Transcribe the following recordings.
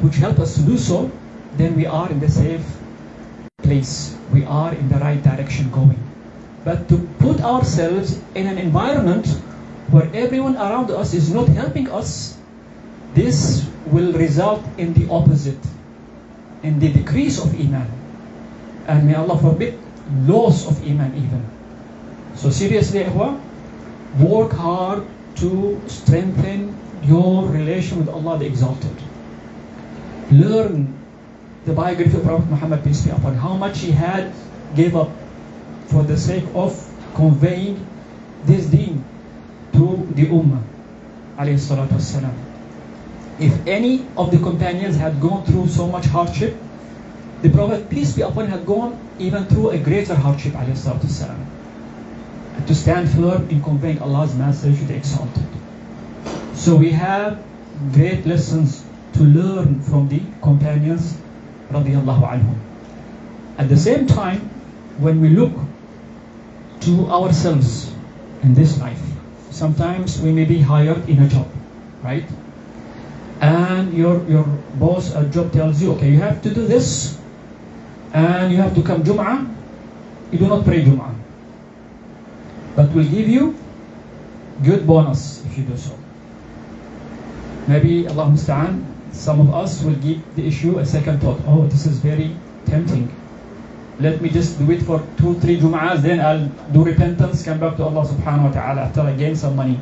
which help us to do so, then we are in the safe place. We are in the right direction going. But to put ourselves in an environment where everyone around us is not helping us, this will result in the opposite, in the decrease of Iman. And may Allah forbid, loss of Iman even. So seriously, Ikhwa, work hard to strengthen your relation with Allah the Exalted. Learn the biography of Prophet Muhammad, peace be upon him, how much he had gave up for the sake of conveying this deen to the Ummah, alayhi salatu wassalam. If any of the companions had gone through so much hardship, the Prophet, peace be upon him, had gone even through a greater hardship, alayhi salatu wassalam, to stand firm in conveying Allah's message to the Exalted. So we have great lessons to learn from the companions, radiyallahu anhum. At the same time, when we look to ourselves in this life, sometimes we may be hired in a job, right? And your boss at job tells you, okay, you have to do this, and you have to come Jum'ah. You do not pray Jum'ah, but we'll give you good bonus if you do so. Maybe, Allah Musta'an, some of us will give the issue a second thought. Oh, this is very tempting. Let me just do it for 2-3 Jum'ahs, then I'll do repentance, come back to Allah subhanahu wa ta'ala after I gain some money.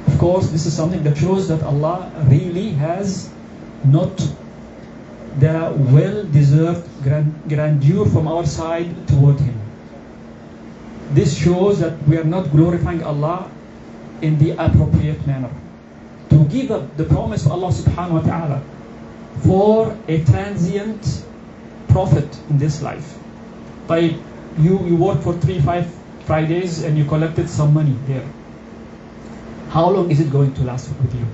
Of course, this is something that shows that Allah really has not the well-deserved grandeur from our side toward Him. This shows that we are not glorifying Allah in the appropriate manner. To give up the promise of Allah subhanahu wa ta'ala for a transient profit in this life. Like you work for 3-5 Fridays and you collected some money there. How long is it going to last with you?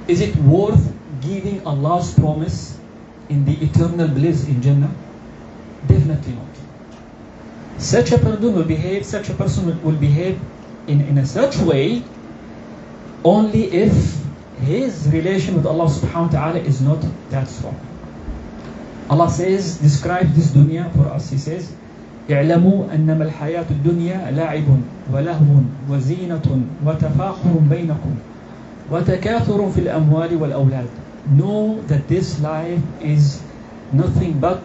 Is it worth giving Allah's promise in the eternal bliss in Jannah? Definitely not. Such a person will behave in a such way only if his relation with Allah subhanahu wa ta'ala is not that strong. Allah says, describes this dunya for us. He says, اعلموا أنما الحياة الدنيا لعب ولهو وزينة وتفاخر بينكم وتكاثر في الأموال والأولاد. Know that this life is nothing but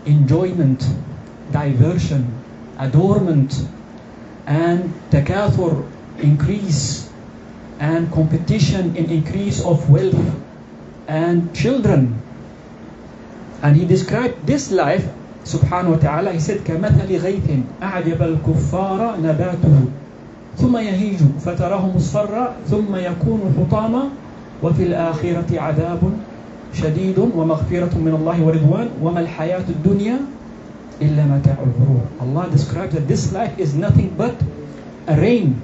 enjoyment, diversion, adornment, and takathur, increase, and competition in increase of wealth and children. And he described this life, subhanahu wa ta'ala, he said, كَمَثَلِ غَيْثٍ أَعْجَبَ الْكُفَّارَ نَبَاتُهُ ثُمَّ يَهِيجُ فَتَرَاهُ مُصْفَرًّا ثُمَّ يَكُونُ حُطَامًا وَفِي الْآخِرَةِ عَذَابٌ شَدِيدٌ وَمَغْفِرَةٌ مِّنَ اللَّهِ وَرِضْوَانٌ وَمَا الْحَيَاةُ الدُّنْيَا إِلَّا مَتَاعُ الْغُرُورِ. Allah describes that this life is nothing but a rain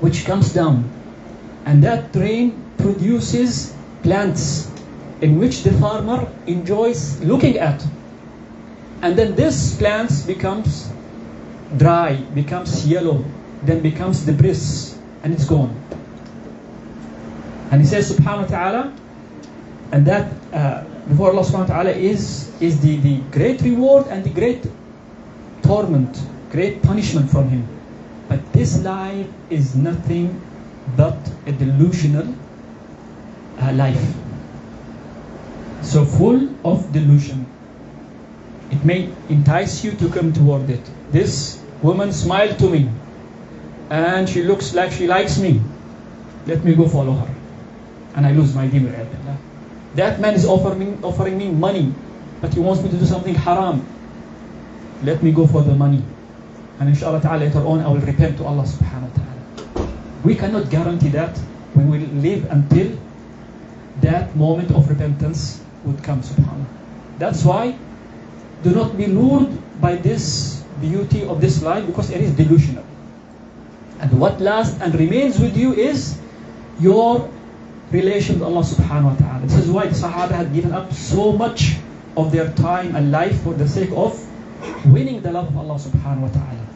which comes down, and that rain produces plants in which the farmer enjoys looking at. And then this plant becomes dry, becomes yellow, then becomes debris, and it's gone. And he says, subhanahu wa ta'ala, and that before Allah subhanahu wa ta'ala is the great reward and the great torment, great punishment from Him. But this life is nothing but a delusional life. So full of delusion. It may entice you to come toward it. This woman smiled to me and she looks like she likes me. Let me go follow her. And I lose my deen. That man is offering me money, but he wants me to do something haram. Let me go for the money. And inshallah ta'ala later on I will repent to Allah subhanahu wa ta'ala. We cannot guarantee that we will live until that moment of repentance would come, subhanAllah. That's why do not be lured by this beauty of this life, because it is delusional. And what lasts and remains with you is your relation with Allah subhanahu wa ta'ala. This is why the Sahaba had given up so much of their time and life for the sake of winning the love of Allah subhanahu wa ta'ala.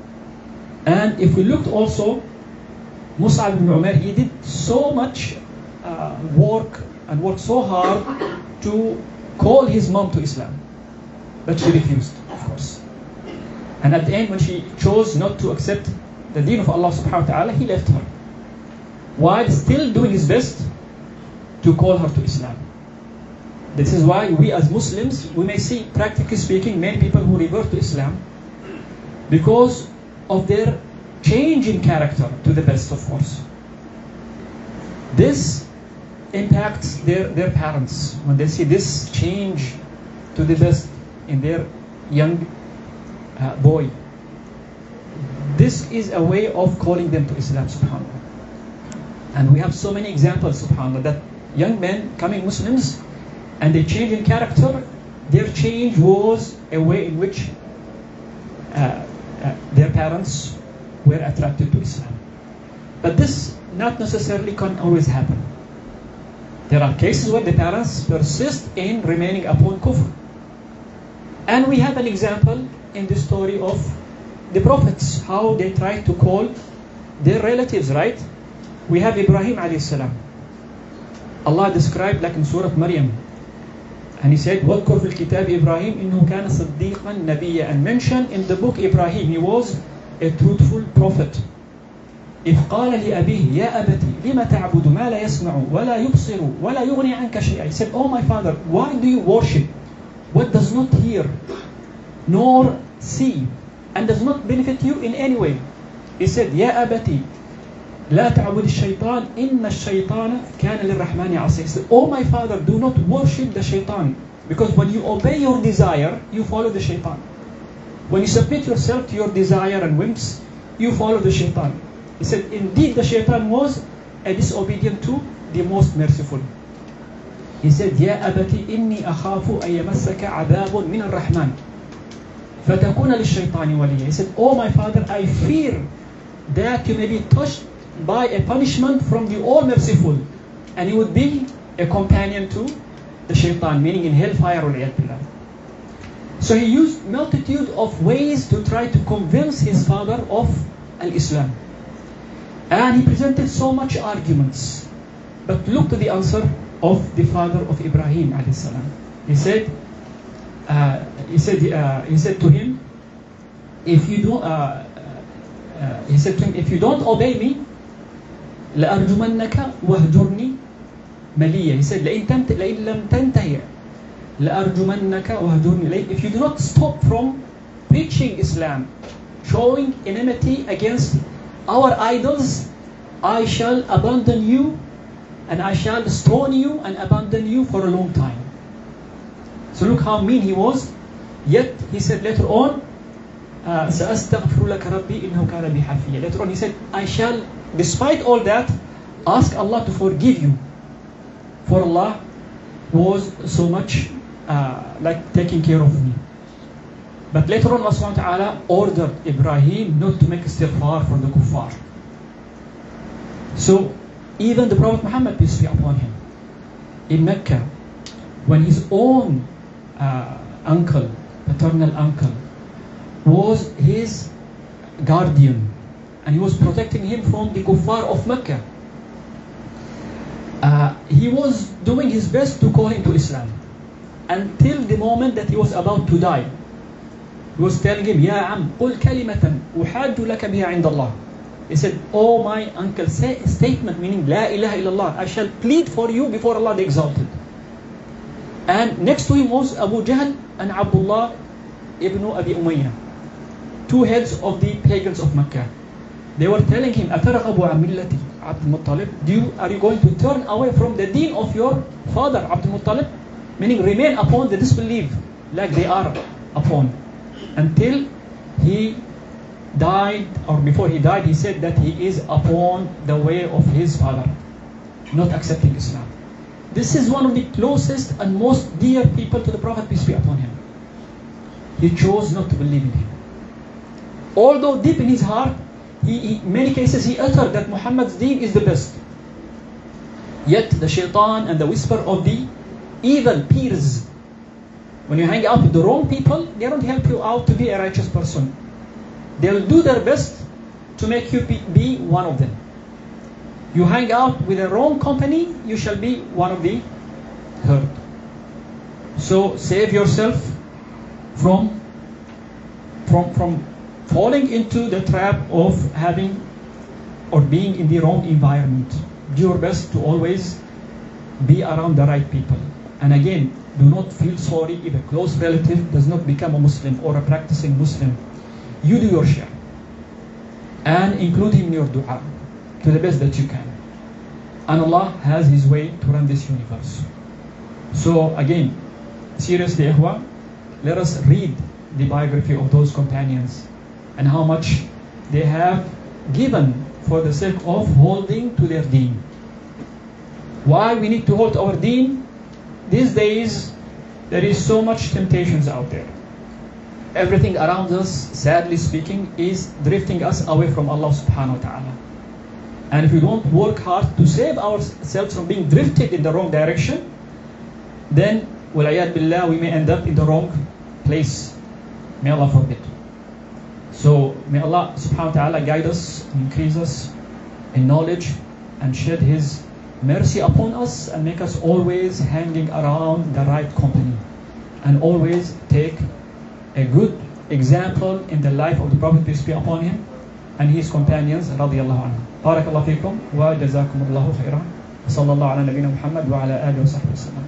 And if we looked also, Musab ibn Umair, he did so much work and worked so hard to call his mom to Islam. But she refused, of course. And at the end, when she chose not to accept the deen of Allah subhanahu wa ta'ala, he left her, while still doing his best to call her to Islam. This is why we as Muslims, we may see, practically speaking, many people who revert to Islam because of their change in character to the best, of course. This impacts their parents when they see this change to the best in their young boy. This is a way of calling them to Islam, subhanAllah. And we have so many examples, subhanAllah, that young men coming Muslims and they change in character. Their change was a way in which their parents were attracted to Islam. But this not necessarily can always happen. There are cases where the parents persist in remaining upon kufr. And we have an example in the story of the prophets, how they tried to call their relatives, right? We have Ibrahim alayhi salam. Allah described like in Surah Maryam. And he said, وَذْكُرْ فِي الْكِتَابِ إِبْرَاهِيمَ إِنَّهُ كَانَ صَدِّيقًا نَبِيًّا. And mentioned in the book Ibrahim, he was a truthful prophet. إِذْ قَالَ لِأَبِيهِ يَا أَبَتِ لِمَ تَعْبُدُ مَا لَا يَسْمَعُ وَلَا يُبْصِرُ وَلَا يُغْنِي عَنْكَ شَيْئًا. He said, oh my father, why do you worship what does not hear, nor see, and does not benefit you in any way? He said, يَا أَبَتِ لا تعبد الشيطان إن الشيطان كان للرحمن عصيا. He said, oh my father, do not worship the shaitan, because when you obey your desire, you follow the shaitan. When you submit yourself to your desire and whims, you follow the shaitan. He said, indeed the shaitan was a disobedient to the most merciful. He said, يا أبت إني أخاف أن يمسك عذاب من الرحمن فتكون للشيطان وليا. He said, oh my father, I fear that you may be touched by a punishment from the All-Merciful, and you would be a companion to the shaitan, meaning in hellfire. So he used multitude of ways to try to convince his father of al-Islam. And he presented so much arguments. But look to the answer of the father of Ibrahim alayhi salam. He said to him, if you don't obey me, لأرجمنك وهجرني مليا. He said, لئن لم تنتهي لأرجمنك وهجرني. If you do not stop from preaching Islam, showing enmity against our idols, I shall abandon you, and I shall stone you and abandon you for a long time. So look how mean he was. Yet he said later on, سأستغفر لك ربي إنه كان بي حفيا. Later on he said, I shall, despite all that, ask Allah to forgive you. For Allah was so much like taking care of me. But later on Allah subhanahu wa ta'ala ordered Ibrahim not to make istighfar for the kuffar. So even the Prophet Muhammad, peace be upon him, in Mecca, when his own uncle, paternal uncle, was his guardian, and he was protecting him from the kuffar of Mecca, he was doing his best to call him to Islam until the moment that he was about to die. He was telling him, Ya Am, قل كلمة أحاج لك بها عند الله. He said, oh my uncle, say a statement meaning La ilaha illallah, I shall plead for you before Allah the Exalted. And next to him was Abu Jahl and Abdullah ibn Abi Umayyah, two heads of the pagans of Mecca. They were telling him, أَتَرَغَبُ عَنْ مِلَّةِ عَبْدِ الْمُطَّلِبِ. Are you going to turn away from the deen of your father, Abdul Muttalib? Meaning remain upon the disbelief like they are upon. Until he died, or before he died, he said that he is upon the way of his father, not accepting Islam. This is one of the closest and most dear people to the Prophet, peace be upon him. He chose not to believe in him. Although deep in his heart, in many cases he uttered that Muhammad's deen is the best. Yet the shaitan and the whisper of the evil peers, when you hang out with the wrong people, they don't help you out to be a righteous person. They'll do their best to make you be one of them. You hang out with the wrong company, you shall be one of the heard. So save yourself from falling into the trap of having or being in the wrong environment. Do your best to always be around the right people. And again, do not feel sorry if a close relative does not become a Muslim or a practicing Muslim. You do your share. And include him in your dua to the best that you can. And Allah has His way to run this universe. So again, seriously, Ihwa, let us read the biography of those companions and how much they have given for the sake of holding to their deen. Why we need to hold our deen? These days, there is so much temptations out there. Everything around us, sadly speaking, is drifting us away from Allah subhanahu wa ta'ala. And if we don't work hard to save ourselves from being drifted in the wrong direction, then, walayad billah, we may end up in the wrong place. May Allah forbid. So, may Allah subhanahu wa ta'ala guide us, increase us in knowledge, and shed His mercy upon us, and make us always hanging around the right company, and always take a good example in the life of the Prophet, peace be upon him, and his companions, radiyallahu anhu. Barakallahu fikum wa jazakumullahu khairan. Sallallahu ala nabina Muhammad wa ala alihi wa sahbihi wa sallam.